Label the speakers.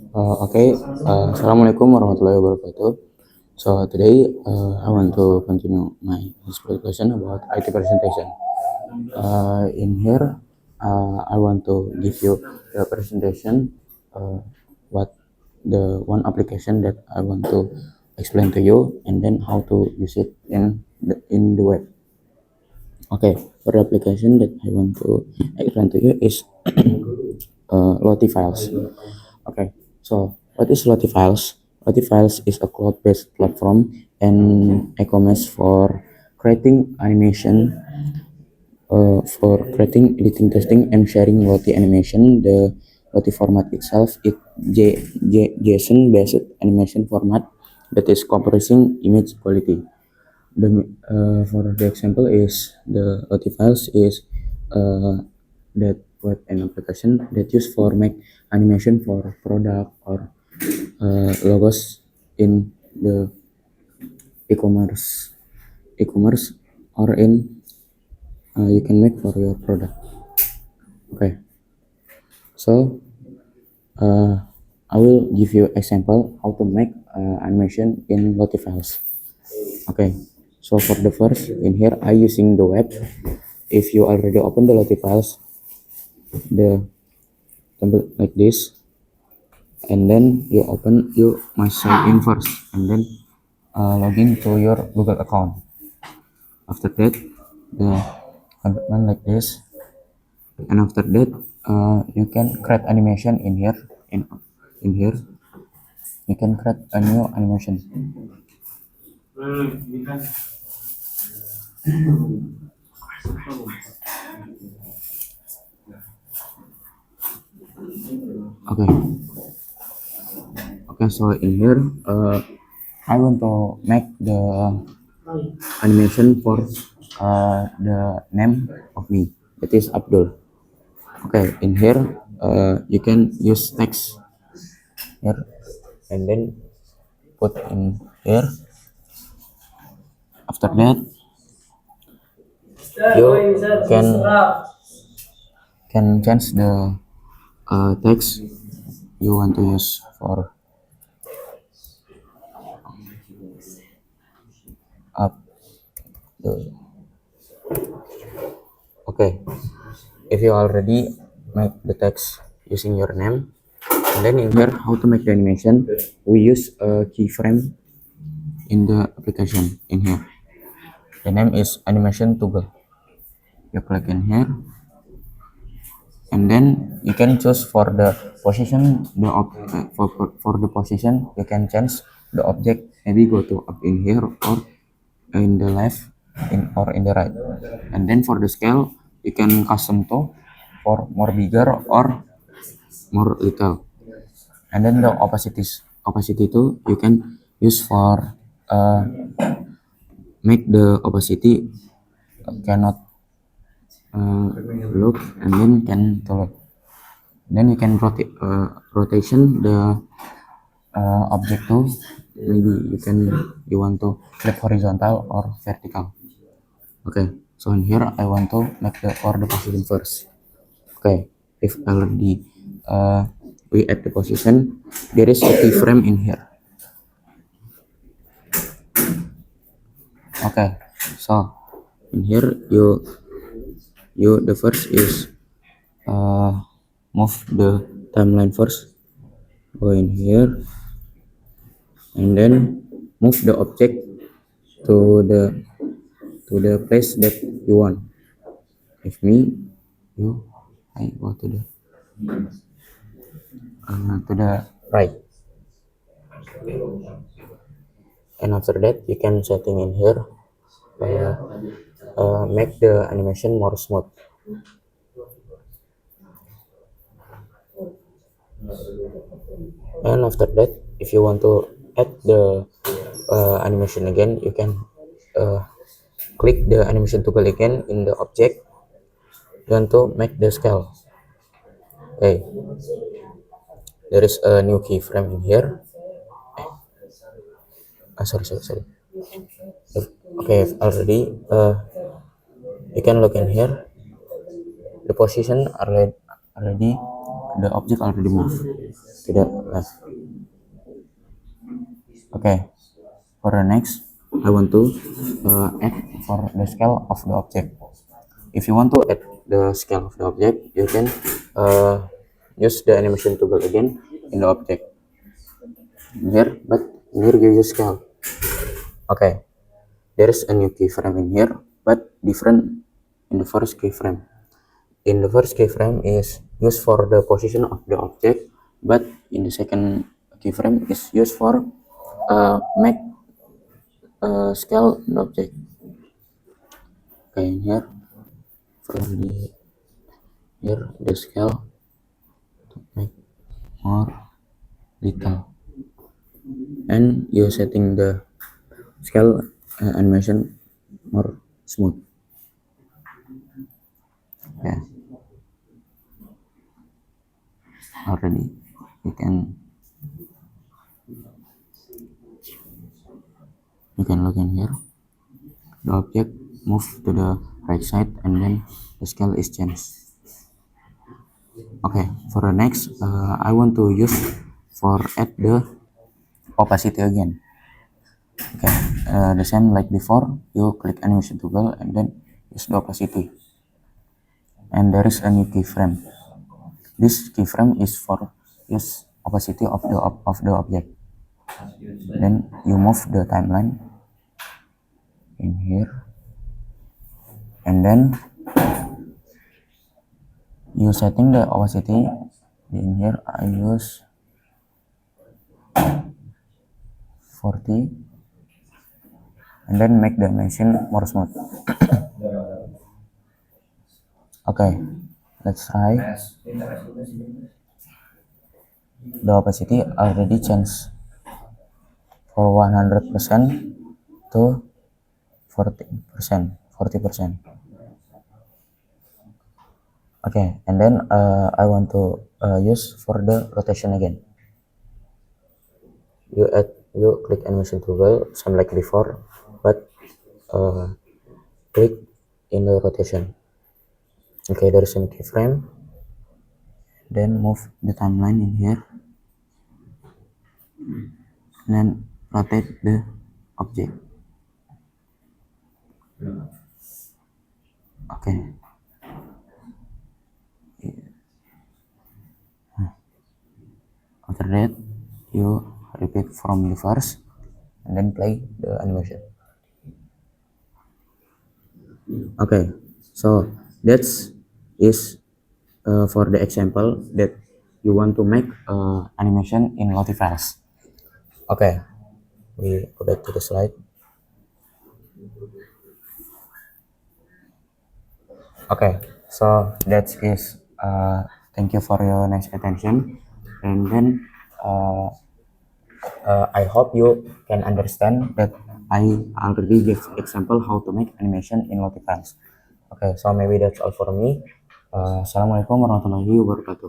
Speaker 1: Assalamualaikum warahmatullahi wabarakatuh. So today I want to continue my presentation about IT presentation. In here, I want to give you the presentation, what the one application that I want to explain to you, and then how to use it in the web. Okay, for the application that I want to explain to you is Lottie Files. Okay, so what is Lottie Files? Lottie Files is a cloud-based platform and e-commerce for creating animation, for creating, editing, testing, and sharing Lottie animation. The Lottie format itself is JSON-based animation format that is compressing image quality. For the example is the Lottie files is that web and application that use for make animation for product or logos in the e-commerce or in you can make for your product. Okay, so I will give you example how to make animation in Lottie files. Okay, so for the first in here I using the web. If you already open the Lottie files, the template like this, and then you must sign in first, and then login to your Google account. After that, the contentment like this, and after that you can create animation in here. In here you can create a new animation. Okay, so in here I want to make the animation for the name of me, that is Abdul. Okay, in here you can use text here, and then put in here. After that you can change the text you want to use for up the. Okay, if you already make the text using your name, and then in here how to make the animation, we use a keyframe in the application. In here the name is animation toggle. You click in here, and then you can choose for the position, for the position you can change the object, maybe go to up in here or in the left in the right. And then for the scale you can custom to for more bigger or more little. And then the opacity too you can use for make the opacity cannot look, and then can to look. Then you can rotation the object too. Maybe you want to flip horizontal or vertical. Okay, so in here I want to make the for the position first. Okay, if already we add the position, there is a keyframe in here. Okay, so in here you the first is move the timeline first, go in here, and then move the object to the place that you want. If me, I go to the right, and after that you can setting in here, make the animation more smooth. And after that, if you want to add the animation again, you can click the animation toggle again in the object. You want to make the scale. Okay, there is a new keyframe in here. Sorry. Okay, already you can look in here. The position already the object already moved to the left. Okay, for the next, I want to add for the scale of the object. If you want to add the scale of the object, you can use the animation tool again in the object here, but here you use scale. Okay, there is a new keyframe in here, but different in the first keyframe. In the first keyframe is used for the position of the object, but in the second keyframe is used for make scale the object. Okay, here for the here the scale to make more detail, and you setting the scale animation more smooth. Okay, already you can look in here. The object move to the right side and then the scale is changed. Okay, for the next, I want to use for add the opacity again. Okay, the same like before, you click animation tool and then use the opacity. And there is a new keyframe. This keyframe is for use opacity of the object. Then you move the timeline in here, and then you setting the opacity in here. I use 40 and then make the animation more smooth. Okay, let's try. The opacity already changed for 100% to 40%. Okay, and then I want to use for the rotation again. You click animation tool same like before, but click in the rotation. Okay, there is a keyframe. Then move the timeline in here, and then rotate the object. Okay. After that, you repeat from the first and then play the animation. Okay, so that's is for the example that you want to make animation in Lottie-Files. Okay, we go back to the slide. Okay, so that is thank you for your nice attention, and then I hope you can understand that I already give example how to make animation in Lottie-Files. Okay, so maybe that's all for me. Assalamualaikum warahmatullahi wabarakatuh.